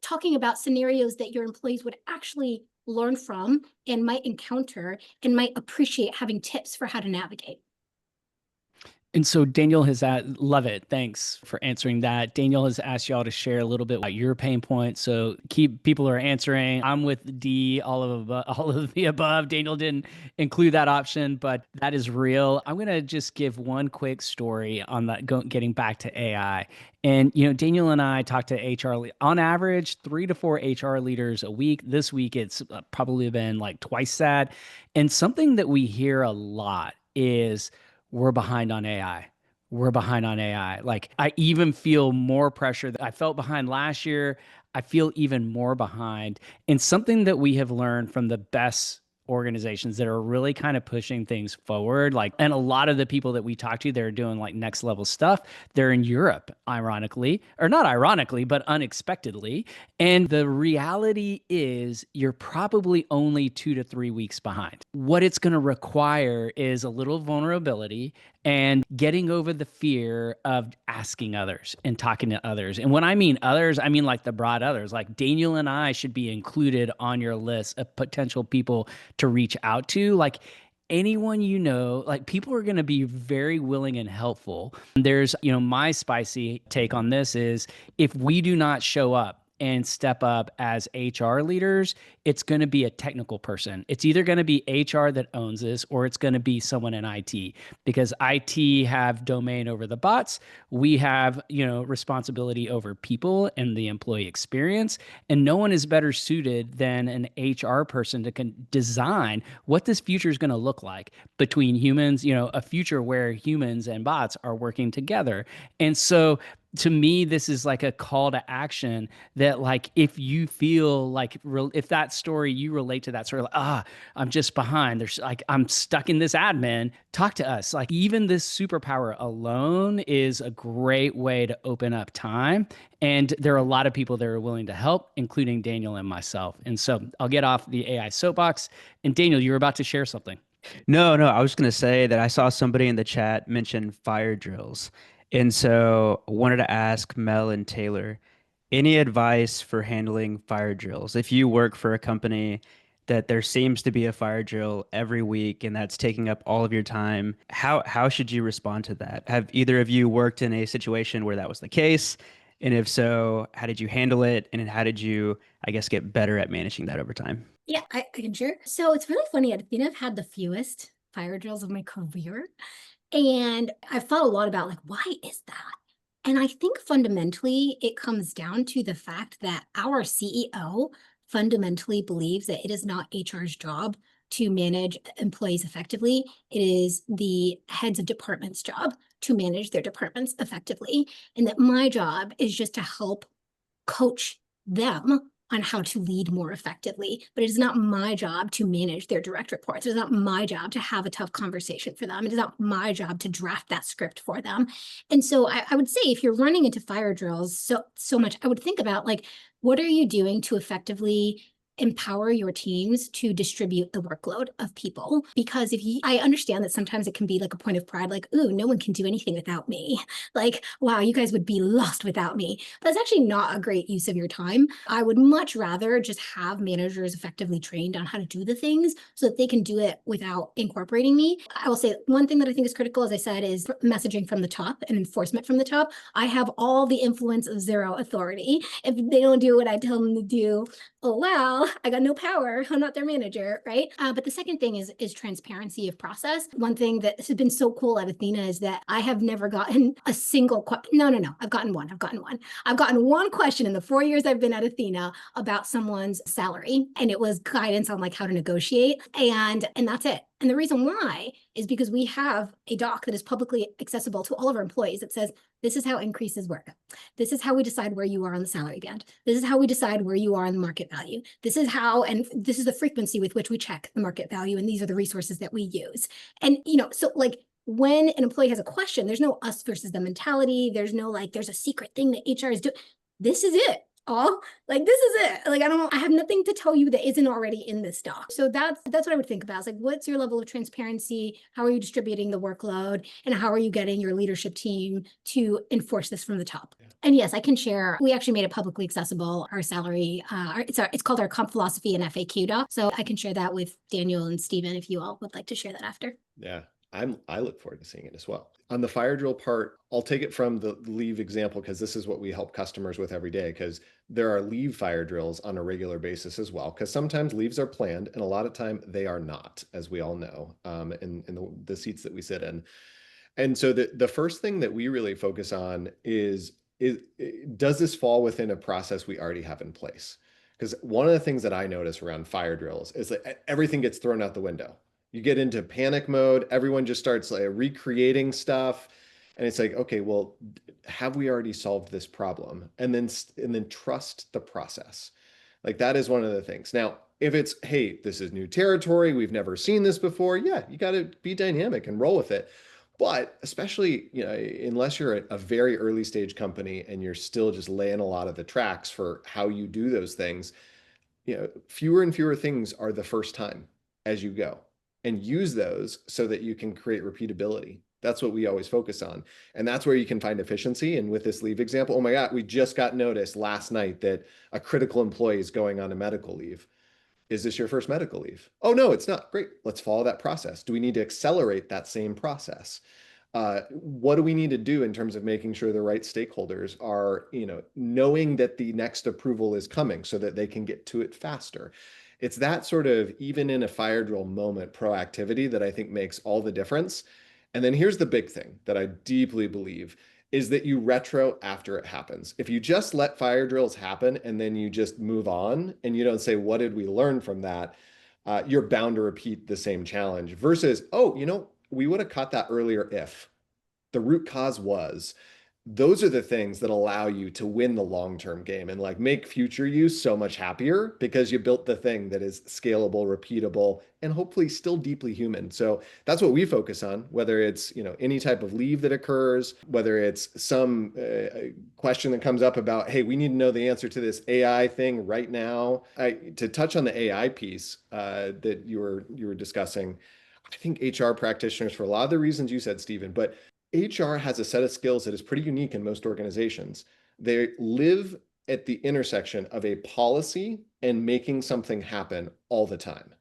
talking about scenarios that your employees would actually learn from and might encounter and might appreciate having tips for how to navigate? And so Daniel has love it. Thanks for answering that. Daniel has asked y'all to share a little bit about your pain points. So people are answering. I'm with D, all of the above. Daniel didn't include that option, but that is real. I'm going to just give one quick story on that, getting back to AI. And, Daniel and I talk to HR, on average, 3 to 4 HR leaders a week. This week, it's probably been like twice that. And something that we hear a lot is, we're behind on AI. We're behind on AI. Like, I even feel more pressure that I felt behind last year. I feel even more behind. And something that we have learned from the best organizations that are really kind of pushing things forward, and a lot of the people that we talk to, they're doing like next level stuff. They're in Europe, ironically, or not ironically, but unexpectedly. And the reality is, you're probably only 2 to 3 weeks behind. What it's going to require is a little vulnerability and getting over the fear of asking others and talking to others. And when I mean others, I mean like the broad others. Like, Daniel and I should be included on your list of potential people to reach out to. Like, anyone like, people are going to be very willing and helpful. There's, my spicy take on this is, if we do not show up and step up as HR leaders, it's going to be a technical person. It's either going to be HR that owns this, or it's going to be someone in IT, because IT have domain over the bots. We have, responsibility over people and the employee experience. And no one is better suited than an HR person to design what this future is going to look like between humans, a future where humans and bots are working together. And so, to me, this is like a call to action that, like, if you feel like, if that story, you relate to that story, like, I'm just behind, there's like, I'm stuck in this admin, talk to us. Like, even this superpower alone is a great way to open up time. And there are a lot of people that are willing to help, including Daniel and myself. And so I'll get off the AI soapbox. And Daniel, you were about to share something. No, I was going to say that I saw somebody in the chat mention fire drills. And so I wanted to ask Mel and Taylor, any advice for handling fire drills? If you work for a company that there seems to be a fire drill every week and that's taking up all of your time, how should you respond to that? Have either of you worked in a situation where that was the case? And if so, how did you handle it? And how did you, I guess, get better at managing that over time? Yeah, I can share. So it's really funny. At Ethena, I've had the fewest fire drills of my career. And I've thought a lot about, like, why is that? And I think fundamentally it comes down to the fact that our CEO fundamentally believes that it is not HR's job to manage employees effectively. It is the heads of department's job to manage their departments effectively. And that my job is just to help coach them on how to lead more effectively, but it is not my job to manage their direct reports. It is not my job to have a tough conversation for them. It is not my job to draft that script for them. And so I would say if you're running into fire drills so much, I would think about like, what are you doing to effectively empower your teams to distribute the workload of people? Because I understand that sometimes it can be like a point of pride, like, ooh, no one can do anything without me. Like, wow, you guys would be lost without me. That's actually not a great use of your time. I would much rather just have managers effectively trained on how to do the things so that they can do it without incorporating me. I will say one thing that I think is critical, as I said, is messaging from the top and enforcement from the top. I have all the influence of zero authority. If they don't do what I tell them to do, oh, wow, I got no power. I'm not their manager, right? But the second thing is transparency of process. One thing that has been so cool at Ethena is that I have never gotten a single no. I've gotten one. I've gotten one question in the 4 years I've been at Ethena about someone's salary, and it was guidance on like how to negotiate, and that's it. And the reason why is because we have a doc that is publicly accessible to all of our employees that says, this is how increases work. This is how we decide where you are on the salary band. This is how we decide where you are in the market value. This is how, and this is the frequency with which we check the market value. And these are the resources that we use. And, so like when an employee has a question, there's no us versus the mentality. There's no like, there's a secret thing that HR is doing. This is it. All like, this is it. Like, I have nothing to tell you that isn't already in this doc. So that's what I would think about. It's like, what's your level of transparency? How are you distributing the workload? And how are you getting your leadership team to enforce this from the top? Yeah. And yes, I can share. We actually made it publicly accessible, our salary. It's called our comp philosophy and FAQ doc. So I can share that with Daniel and Stephen if you all would like to share that after. Yeah. I look forward to seeing it as well. On the fire drill part, I'll take it from the leave example because this is what we help customers with every day, because there are leave fire drills on a regular basis as well, because sometimes leaves are planned and a lot of time they are not, as we all know, in the seats that we sit in. And so the first thing that we really focus on is does this fall within a process we already have in place? Because one of the things that I notice around fire drills is that everything gets thrown out the window. You get into panic mode. Everyone just starts like recreating stuff. And it's like, okay, well, have we already solved this problem? And then trust the process. Like that is one of the things. Now, if it's, hey, this is new territory, we've never seen this before. Yeah, you got to be dynamic and roll with it. But especially, unless you're a very early stage company and you're still just laying a lot of the tracks for how you do those things, fewer and fewer things are the first time as you go. And use those so that you can create repeatability. That's what we always focus on. And that's where you can find efficiency. And with this leave example, oh my God, we just got notice last night that a critical employee is going on a medical leave. Is this your first medical leave? Oh, no, it's not. Great. Let's follow that process. Do we need to accelerate that same process? What do we need to do in terms of making sure the right stakeholders are, knowing that the next approval is coming so that they can get to it faster? It's that sort of, even in a fire drill moment, proactivity that I think makes all the difference. And then here's the big thing that I deeply believe is that you retro after it happens. If you just let fire drills happen and then you just move on and you don't say, what did we learn from that? You're bound to repeat the same challenge versus, we would have caught that earlier if the root cause was. Those are the things that allow you to win the long-term game and like make future use so much happier because you built the thing that is scalable, repeatable, and hopefully still deeply human. So that's what we focus on, whether it's, any type of leave that occurs, whether it's some question that comes up about, hey, we need to know the answer to this AI thing right now. To touch on the AI piece that you were discussing, I think HR practitioners, for a lot of the reasons you said, Stephen, but HR has a set of skills that is pretty unique in most organizations. They live at the intersection of a policy and making something happen all the time.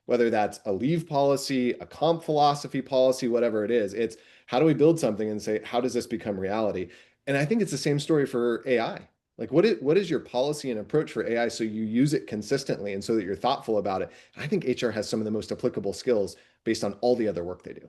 Whether that's a leave policy, a comp philosophy policy, whatever it is, it's how do we build something and say, how does this become reality? And I think it's the same story for AI. Like what is your policy and approach for AI so you use it consistently and so that you're thoughtful about it? And I think HR has some of the most applicable skills based on all the other work they do.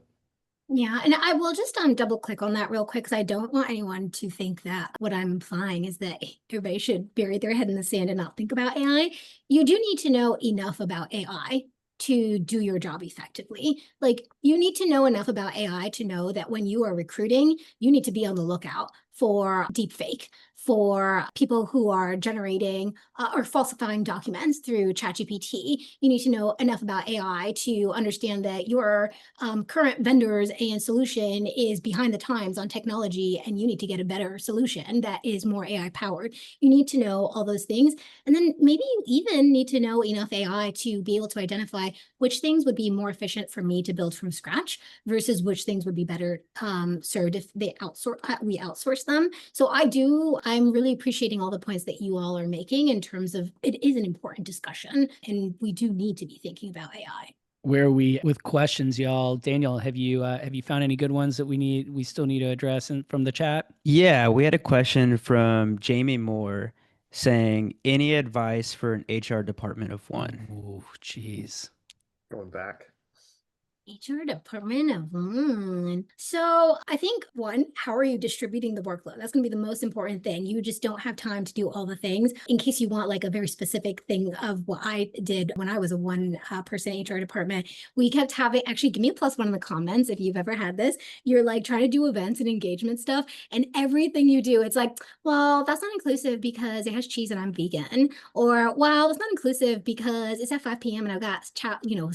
Yeah, and I will just double click on that real quick because I don't want anyone to think that what I'm implying is that everybody should bury their head in the sand and not think about AI. You do need to know enough about AI to do your job effectively. Like you need to know enough about AI to know that when you are recruiting, you need to be on the lookout for deepfake, for people who are generating or falsifying documents through ChatGPT. You need to know enough about AI to understand that your current vendors and solution is behind the times on technology, and you need to get a better solution that is more AI powered. You need to know all those things. And then maybe you even need to know enough AI to be able to identify which things would be more efficient for me to build from scratch versus which things would be better served if they we outsource them. So I'm really appreciating all the points that you all are making in terms of it is an important discussion, and we do need to be thinking about AI. Where are we with questions, y'all? Daniel, have you found any good ones that we still need to address from the chat? Yeah, we had a question from Jamie Moore saying, any advice for an HR department of one? Oh, geez. Going back. HR department of one. So I think one, how are you distributing the workload? That's going to be the most important thing. You just don't have time to do all the things. In case you want like a very specific thing of what I did when I was a one person HR department, we kept having, actually give me a +1 in the comments if you've ever had this. You're like trying to do events and engagement stuff, and everything you do, it's like, well, that's not inclusive because it has cheese and I'm vegan. Or, well, it's not inclusive because it's at 5 p.m. and I've got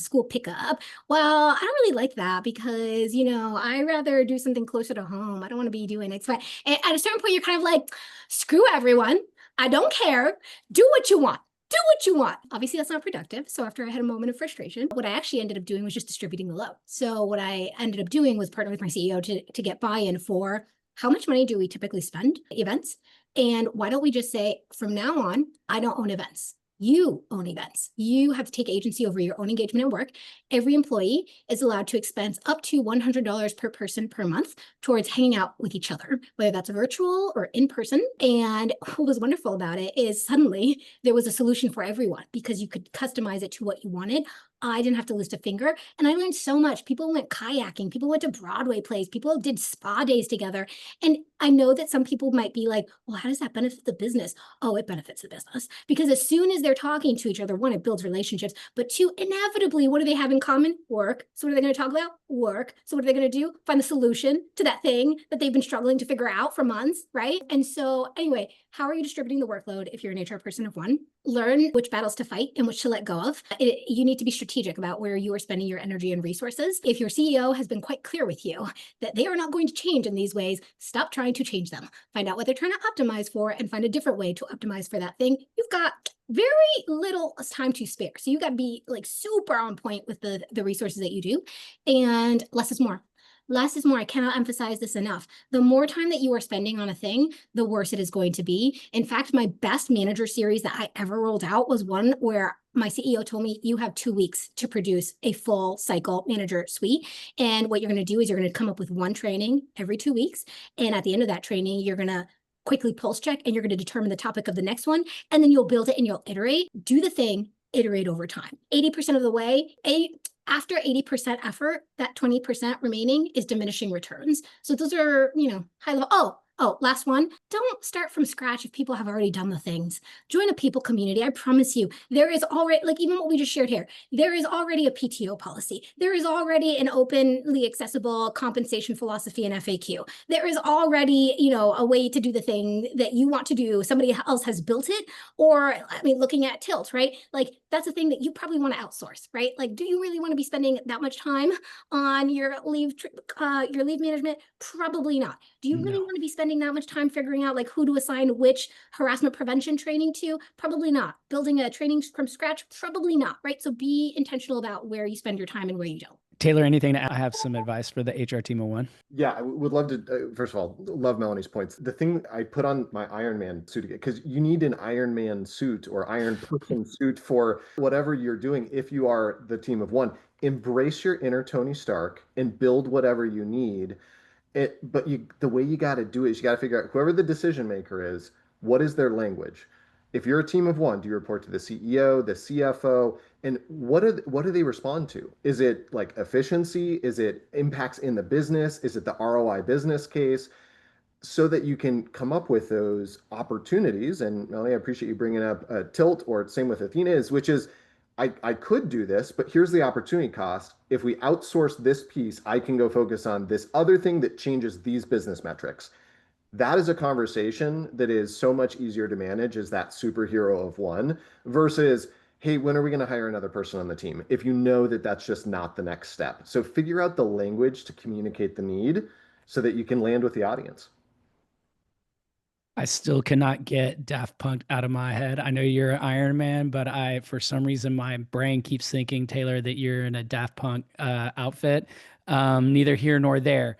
school pickup. Well, I don't really like that because, I rather do something closer to home. I don't want to be doing it. But at a certain point, you're kind of like, screw everyone. I don't care. Do what you want. Do what you want. Obviously, that's not productive. So after I had a moment of frustration, what I actually ended up doing was just distributing the load. So what I ended up doing was partner with my CEO to get buy-in for how much money do we typically spend events? And why don't we just say, from now on, I don't own events. You own events. You have to take agency over your own engagement and work. Every employee is allowed to expense up to $100 per person per month towards hanging out with each other, whether that's virtual or in person. And what was wonderful about it is suddenly there was a solution for everyone because you could customize it to what you wanted. I didn't have to lift a finger. And I learned so much. People went kayaking. People went to Broadway plays. People did spa days together. And I know that some people might be like, well, how does that benefit the business? Oh, it benefits the business. Because as soon as they're talking to each other, one, it builds relationships. But two, inevitably, what do they have in common? Work. So what are they going to talk about? Work. So what are they going to do? Find the solution to that thing that they've been struggling to figure out for months, right? And so anyway, how are you distributing the workload if you're an HR person of one? Learn which battles to fight and which to let go of. You need to be strategic about where you are spending your energy and resources. If your CEO has been quite clear with you that they are not going to change in these ways, stop trying to change them. Find out what they're trying to optimize for and find a different way to optimize for that thing. You've got very little time to spare. So you got to be like super on point with the resources that you do, and less is more. Less is more. I cannot emphasize this enough. The more time that you are spending on a thing, the worse it is going to be. In fact, my best manager series that I ever rolled out was one where my CEO told me, you have 2 weeks to produce a full cycle manager suite. And what you're going to do is you're going to come up with one training every 2 weeks. And at the end of that training, you're going to quickly pulse check and you're going to determine the topic of the next one. And then you'll build it and you'll iterate. Do the thing, iterate over time. 80% of the way, after 80% effort, that 20% remaining is diminishing returns. So those are, high level. Oh, last one. Don't start from scratch if people have already done the things. Join a people community. I promise you, there is already, like even what we just shared here, there is already a PTO policy. There is already an openly accessible compensation philosophy and FAQ. There is already, a way to do the thing that you want to do. Somebody else has built it. Or, looking at Tilt, right? Like that's a thing that you probably want to outsource, right? Like, do you really want to be spending that much time on your leave management? Probably not. Do you really want to be spending that much time figuring out like who to assign which harassment prevention training to? Probably not. Building a training from scratch? Probably not, right? So be intentional about where you spend your time and where you don't. Taylor, anything to have some advice for the HR team of one? Yeah, I would love to, first of all, love Melanie's points. The thing I put on my Iron Man suit, because you need an Iron Man suit or Iron Person suit for whatever you're doing if you are the team of one. Embrace your inner Tony Stark and build whatever you need. But the way you got to do it is you got to figure out whoever the decision maker is, what is their language? If you're a team of one, do you report to the CEO, the CFO, and what do they respond to? Is it like efficiency? Is it impacts in the business? Is it the ROI business case? So that you can come up with those opportunities. And Melanie, I appreciate you bringing up Tilt, or same with Ethena, which is I could do this, but here's the opportunity cost. If we outsource this piece, I can go focus on this other thing that changes these business metrics. That is a conversation that is so much easier to manage as that superhero of one versus, hey, when are we going to hire another person on the team? If you know that that's just not the next step. So figure out the language to communicate the need so that you can land with the audience. I still cannot get Daft Punk out of my head. I know you're an Iron Man, but for some reason, my brain keeps thinking, Taylor, that you're in a Daft Punk outfit. Neither here nor there.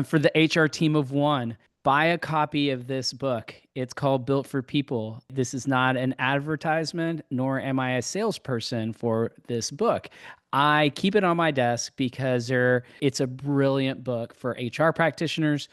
For the HR team of one, buy a copy of this book. It's called Built for People. This is not an advertisement, nor am I a salesperson for this book. I keep it on my desk because it's a brilliant book for HR practitioners.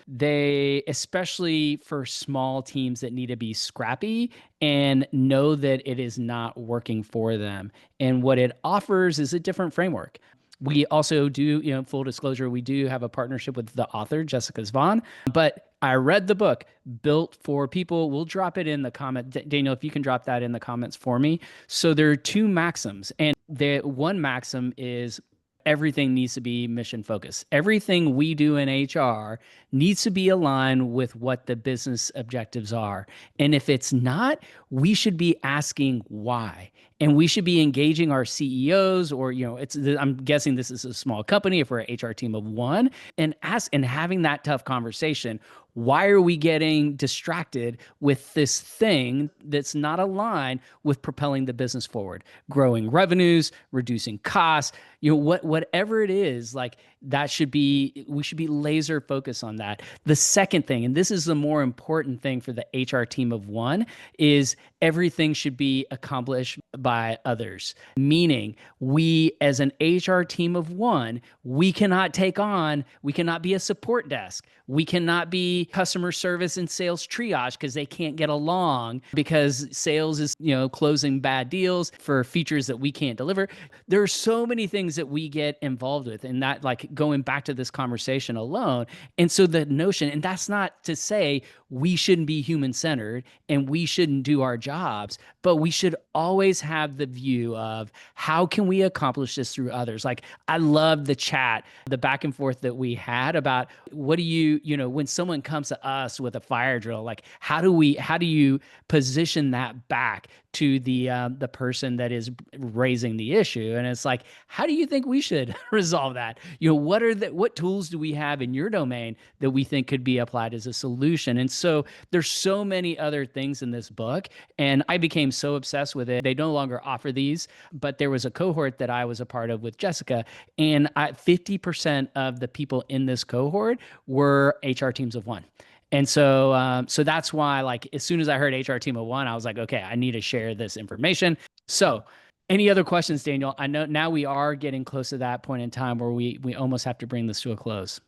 Especially for small teams that need to be scrappy and know that it is not working for them. And what it offers is a different framework. We also do, full disclosure, we do have a partnership with the author, Jessica Zvon. But I read the book, Built for People. We'll drop it in the comment. Daniel, if you can drop that in the comments for me. So there are two maxims. And the one maxim is everything needs to be mission focused. Everything we do in HR needs to be aligned with what the business objectives are. And if it's not, we should be asking why. And we should be engaging our CEOs or, I'm guessing this is a small company if we're an HR team of one, and having that tough conversation. Why are we getting distracted with this thing that's not aligned with propelling the business forward, growing revenues, reducing costs, whatever it is, like we should be laser focused on that. The second thing, and this is the more important thing for the HR team of one, is everything should be accomplished by others. Meaning we as an HR team of one, we cannot be a support desk. We cannot be customer service and sales triage because they can't get along because sales is, closing bad deals for features that we can't deliver. There are so many things that we get involved with, and that, like, going back to this conversation alone. And so the notion, and that's not to say we shouldn't be human-centered and we shouldn't do our jobs, but we should always have the view of how can we accomplish this through others. Like, I love the chat, the back and forth that we had about what do you, when someone comes to us with a fire drill, like how do you position that back to the person that is raising the issue? And it's like, how do you think we should resolve that? What tools do we have in your domain that we think could be applied as a solution? And so there's so many other things in this book, and I became so obsessed with it. They no longer offer these, but there was a cohort that I was a part of with Jessica, and 50% of the people in this cohort were HR teams of one. And so that's why, like, as soon as I heard HR team of one, I was like, okay, I need to share this information. So any other questions, Daniel? I know now we are getting close to that point in time where we almost have to bring this to a close.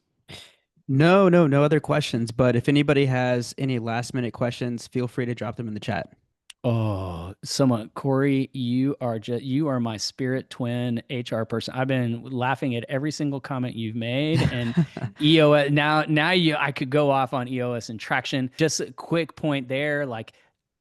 No other questions. But if anybody has any last minute questions, feel free to drop them in the chat. Oh, Corey, you are my spirit twin HR person. I've been laughing at every single comment you've made, and EOS. Now I could go off on EOS and traction. Just a quick point there, like,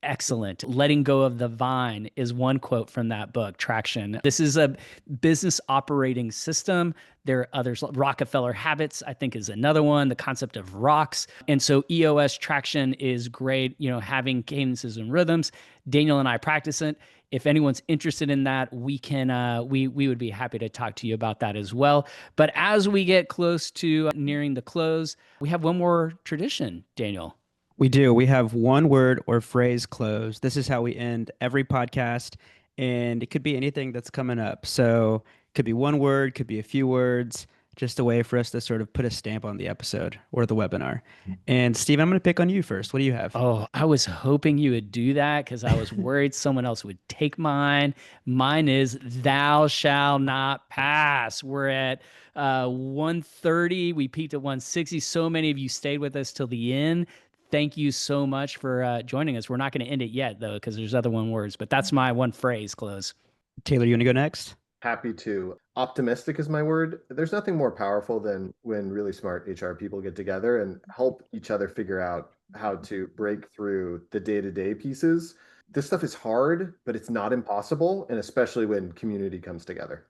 excellent. Letting go of the vine is one quote from that book, Traction. This is a business operating system. There are others. Rockefeller Habits, I think, is another one. The concept of rocks. And so EOS Traction is great, having cadences and rhythms. Daniel and I practice it. If anyone's interested in that, we would be happy to talk to you about that as well. But as we get close to nearing the close, we have one more tradition, Daniel. We do. We have one word or phrase close. This is how we end every podcast, and it could be anything that's coming up. So it could be one word, could be a few words, just a way for us to sort of put a stamp on the episode or the webinar. And Steve, I'm going to pick on you first. What do you have? Oh, I was hoping you would do that because I was worried someone else would take mine. Mine is thou shall not pass. We're at 130. We peaked at 160. So many of you stayed with us till the end. Thank you so much for joining us. We're not going to end it yet, though, because there's other one words, but that's my one phrase close. Taylor, you want to go next? Happy to. Optimistic is my word. There's nothing more powerful than when really smart HR people get together and help each other figure out how to break through the day-to-day pieces. This stuff is hard, but it's not impossible, and especially when community comes together.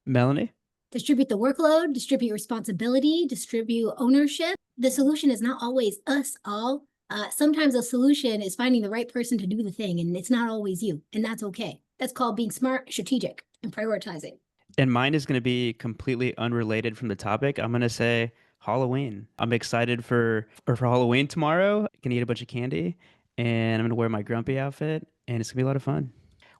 Melanie? Distribute the workload, distribute responsibility, distribute ownership. The solution is not always us all. Sometimes a solution is finding the right person to do the thing, and it's not always you, and that's okay. That's called being smart, strategic, and prioritizing. And mine is going to be completely unrelated from the topic. I'm going to say Halloween. I'm excited for Halloween tomorrow. Gonna eat a bunch of candy, and I'm going to wear my grumpy outfit, and it's going to be a lot of fun.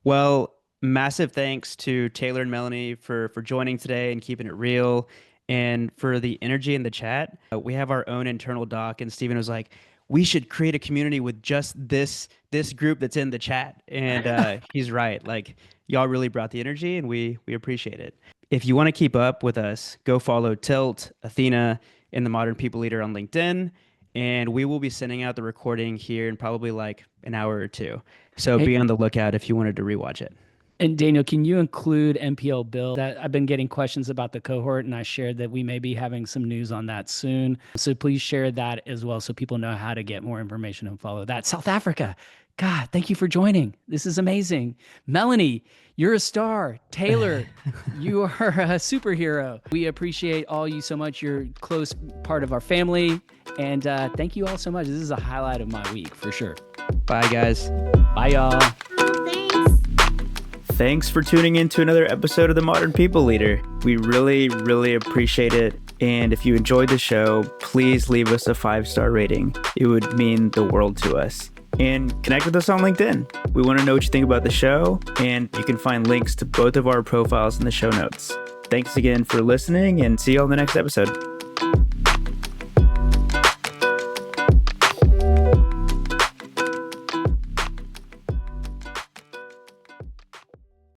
Well, massive thanks to Taylor and Melanie for joining today and keeping it real, and for the energy in the chat. We have our own internal doc, and Steven was like, we should create a community with just this group that's in the chat. And he's right. Like, y'all really brought the energy, and we appreciate it. If you want to keep up with us, go follow Tilt, Ethena, and the Modern People Leader on LinkedIn. And we will be sending out the recording here in probably like an hour or two. So be on the lookout if you wanted to rewatch it. And Daniel, can you include MPL Bill? That I've been getting questions about the cohort, and I shared that we may be having some news on that soon. So please share that as well so people know how to get more information and follow that. South Africa, God, thank you for joining. This is amazing. Melanie, you're a star. Taylor, you are a superhero. We appreciate all you so much. You're a close part of our family. And thank you all so much. This is a highlight of my week for sure. Bye, guys. Bye, y'all. Thanks for tuning in to another episode of the Modern People Leader. We really, really appreciate it. And if you enjoyed the show, please leave us a 5-star rating. It would mean the world to us. And connect with us on LinkedIn. We want to know what you think about the show, and you can find links to both of our profiles in the show notes. Thanks again for listening, and see you on the next episode.